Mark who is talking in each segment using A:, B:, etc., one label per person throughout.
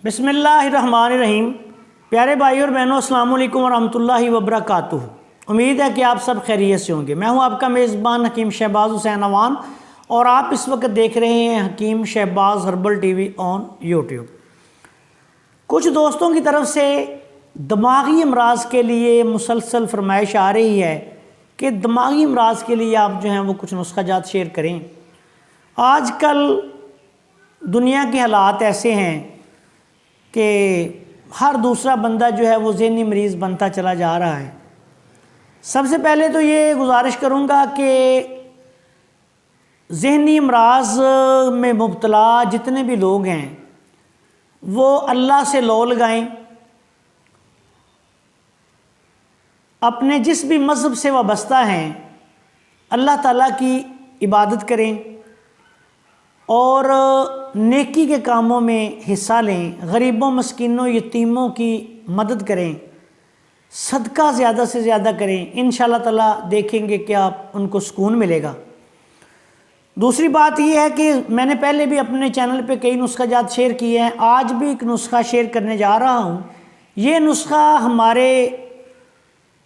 A: बिस्मिल्लाहिर्रहमानिर्रहीम। प्यारे भाई और बहनों, अस्सलाम वालेकुम वरहमतुल्लाहि वबरकातुहू। उम्मीद है कि आप सब खैरियत से होंगे। मैं हूं आपका मेज़बान हकीम शहबाज हुसैन अवान और आप इस वक्त देख रहे हैं Hakeem Shahbaz herbal TV on YouTube. कुछ दोस्तों की तरफ से दिमागी अमराज के लिए मुसलसल फरमाइश आ रही है कि दिमागी अमराज के लिए आप जो हैं वो कुछ नुस्खा जात शेयर करें। आजकल दुनिया के हालात ऐसे हैं कि हर दूसरा बंदा जो है वो ज़हनी मरीज़ बनता चला जा रहा है। सबसे पहले तो ये गुजारिश करूँगा कि ज़हनी अमराज में मुब्तला जितने भी लोग हैं वो अल्लाह से लौ लगाएं, अपने जिस भी मज़हब से वाबस्ता हैं अल्लाह ताला की इबादत करें और नेकी के कामों में हिस्सा लें, गरीबों मस्कीनों यतीमों की मदद करें, सदका ज़्यादा से ज़्यादा करें। इंशाअल्लाह ताला देखेंगे कि आप उनको सुकून मिलेगा। दूसरी बात यह है कि मैंने पहले भी अपने चैनल पे कई नुस्खा जात शेयर किए हैं, आज भी एक नुस्खा शेयर करने जा रहा हूँ। ये नुस्खा हमारे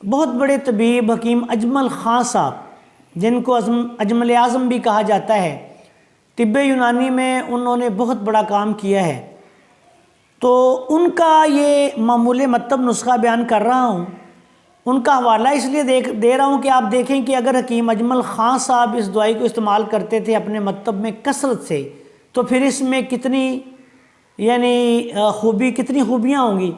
A: बहुत बड़े तबीब हकीम अजमल ख़ान साहब, जिनको अजमल आज़म भी कहा जाता है, तिब्बे यूनानी में उन्होंने बहुत बड़ा काम किया है, तो उनका ये मामूल मतलब नुस्खा बयान कर रहा हूँ। उनका हवाला इसलिए दे रहा हूँ कि आप देखें कि अगर हकीम अजमल ख़ान साहब इस दवाई को इस्तेमाल करते थे अपने मतलब में कसरत से, तो फिर इसमें कितनी कितनी खूबियाँ होंगी।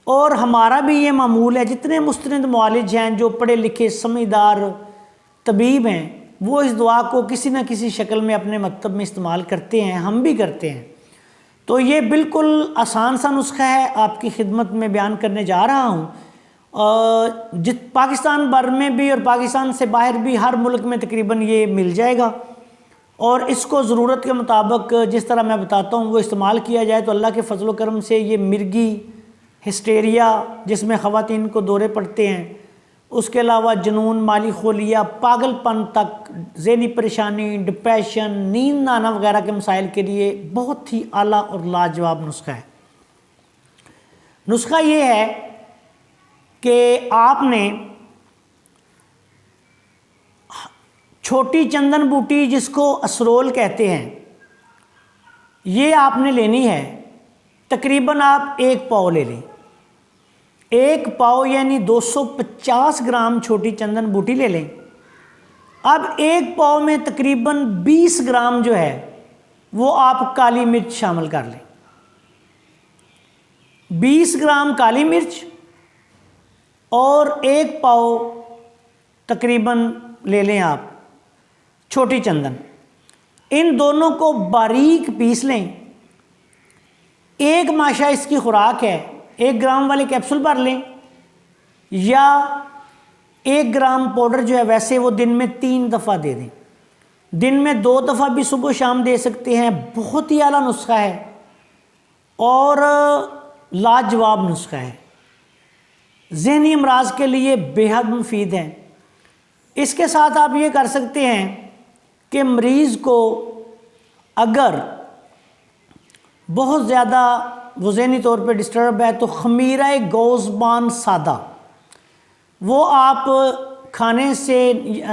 A: और हमारा भी ये मामूल है, जितने मुस्तनिद मुआलिज हैं जो पढ़े लिखे समझदार तबीब हैं वो इस दुआ को किसी न किसी शक्ल में अपने मतलब में इस्तेमाल करते हैं, हम भी करते हैं। तो ये बिल्कुल आसान सा नुस्खा है, आपकी खिदमत में बयान करने जा रहा हूँ। पाकिस्तान भर में भी और पाकिस्तान से बाहर भी हर मुल्क में तकरीबन ये मिल जाएगा और इसको ज़रूरत के मुताबिक जिस तरह मैं बताता हूँ वो इस्तेमाल किया जाए तो अल्लाह के फजल करम से ये मिर्गी, हिस्टेरिया जिसमें ख़वातीन को दौरे पड़ते हैं, उसके अलावा जुनून, माली खोलिया, पागलपन तक, ज़हनी परेशानी, डिप्रेशन, नींद ना आना वगैरह के मसाइल के लिए बहुत ही आला और लाजवाब नुस्खा है। नुस्खा ये है कि आपने छोटी चंदन बूटी, जिसको असरोल कहते हैं, ये आपने लेनी है। तकरीबन आप 1 पाव ले लें। 1 पाव यानी 250 ग्राम छोटी चंदन बूटी ले लें। अब 1 पाव में तकरीबन 20 ग्राम जो है वो आप काली मिर्च शामिल कर लें। 20 ग्राम काली मिर्च और 1 पाव तकरीबन ले लें आप छोटी चंदन। इन दोनों को बारीक पीस लें। 1 माशा इसकी खुराक है, 1 ग्राम वाले कैप्सूल भर लें या 1 ग्राम पाउडर जो है वैसे वो दिन में 3 दफ़ा दे दें। दिन में 2 दफ़ा भी सुबह शाम दे सकते हैं। बहुत ही आला नुस्खा है और लाजवाब नुस्खा है, ज़हनी अमराज के लिए बेहद मुफीद है। इसके साथ आप ये कर सकते हैं कि मरीज़ को अगर बहुत ज़्यादा वो ज़हनी तौर पे डिस्टर्ब है तो खमीरा गोज़बान सादा वो आप खाने से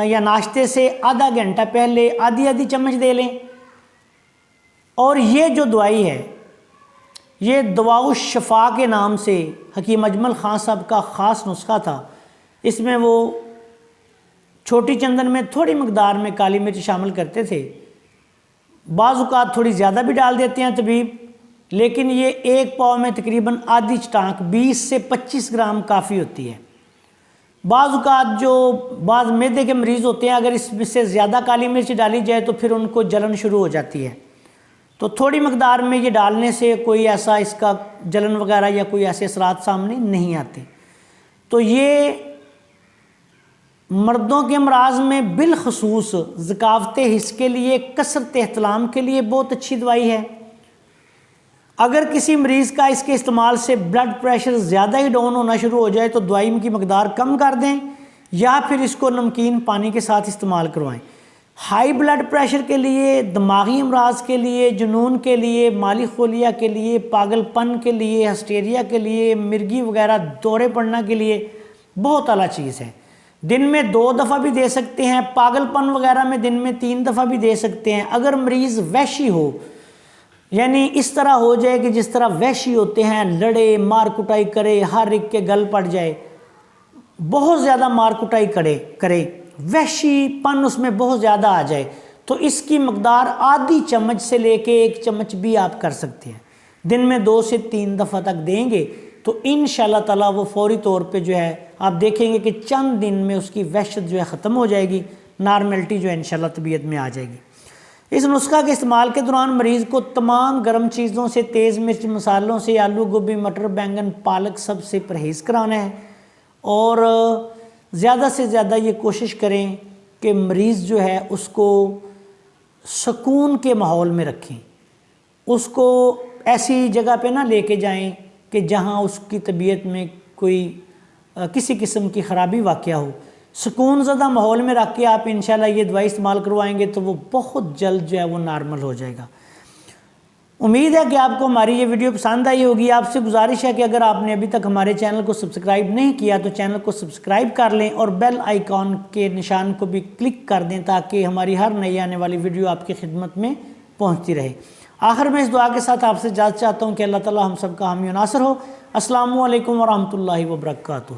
A: या नाश्ते से आधा घंटा पहले आधी चम्मच दे लें। और ये जो दवाई है ये दवाउ शफा के नाम से हकीम अजमल ख़ान साहब का ख़ास नुस्खा था। इसमें वो छोटी चंदन में थोड़ी मकदार में काली मिर्च शामिल करते थे, बाज़ औक़ात थोड़ी ज़्यादा भी डाल देते हैं तबीब, लेकिन ये 1 पाव में तकरीबन आधी चटाक 20 से 25 ग्राम काफ़ी होती है। बाज़ औक़ात जो बाज़ मैदे के मरीज़ होते हैं, अगर इसमें से ज़्यादा काली मिर्च डाली जाए तो फिर उनको जलन शुरू हो जाती है। तो थोड़ी मकदार में ये डालने से कोई ऐसा इसका जलन वगैरह या कोई ऐसे असरात सामने नहीं आते। तो ये मर्दों के अमराज में बिलखसूस ज़कावत हिस्स के लिए, कसरत एहतलाम के लिए बहुत अच्छी दवाई है। अगर किसी मरीज़ का इसके इस्तेमाल से ब्लड प्रेशर ज़्यादा ही डाउन होना शुरू हो जाए तो दवाई की मकदार कम कर दें या फिर इसको नमकीन पानी के साथ इस्तेमाल करवाएं। ہائی بلڈ پریشر کے لیے، دماغی امراض کے لیے، جنون کے لیے، مالی خولیہ کے لیے، پاگل پن کے لیے، ہسٹیریا کے لیے، مرگی وغیرہ دورے پڑنا کے لیے بہت اعلیٰ چیز ہے۔ دن میں 2 دفعہ بھی دے سکتے ہیں، پاگل پن وغیرہ میں دن میں 3 دفعہ بھی دے سکتے ہیں۔ اگر مریض وحشی ہو، یعنی اس طرح ہو جائے کہ جس طرح وحشی ہوتے ہیں، لڑے، مار کٹائی کرے، ہر ایک کے گل پڑ جائے، بہت زیادہ مار کٹائی کرے، وحشی پن اس میں بہت زیادہ آ جائے، تو اس کی مقدار آدھی چمچ سے لے کے 1 چمچ بھی آپ کر سکتے ہیں۔ دن میں 2 سے 3 دفعہ تک دیں گے تو انشاءاللہ تعالیٰ وہ فوری طور پہ جو ہے آپ دیکھیں گے کہ چند دن میں اس کی وحشت جو ہے ختم ہو جائے گی، نارملٹی جو ہے انشاءاللہ طبیعت میں آ جائے گی۔ اس نسخہ کے استعمال کے دوران مریض کو تمام گرم چیزوں سے، تیز مرچ مسالوں سے، آلو گوبھی، مٹر، بینگن، پالک سب سے پرہیز کرانا ہے، اور زیادہ سے زیادہ یہ کوشش کریں کہ مریض جو ہے اس کو سکون کے ماحول میں رکھیں، اس کو ایسی جگہ پہ نہ لے کے جائیں کہ جہاں اس کی طبیعت میں کوئی کسی قسم کی خرابی واقع ہو۔ سکون زدہ ماحول میں رکھ کے آپ انشاءاللہ یہ دوائی استعمال کروائیں گے تو وہ بہت جلد جو ہے وہ نارمل ہو جائے گا۔ امید ہے کہ آپ کو ہماری یہ ویڈیو پسند آئی ہوگی۔ آپ سے گزارش ہے کہ اگر آپ نے ابھی تک ہمارے چینل کو سبسکرائب نہیں کیا تو چینل کو سبسکرائب کر لیں اور بیل آئیکن کے نشان کو بھی کلک کر دیں تاکہ ہماری ہر نئی آنے والی ویڈیو آپ کی خدمت میں پہنچتی رہے۔ آخر میں اس دعا کے ساتھ آپ سے اجازت چاہتا ہوں کہ اللہ تعالی ہم سب کا حامی و ناصر ہو۔ السلام علیکم ورحمۃ اللہ وبرکاتہ۔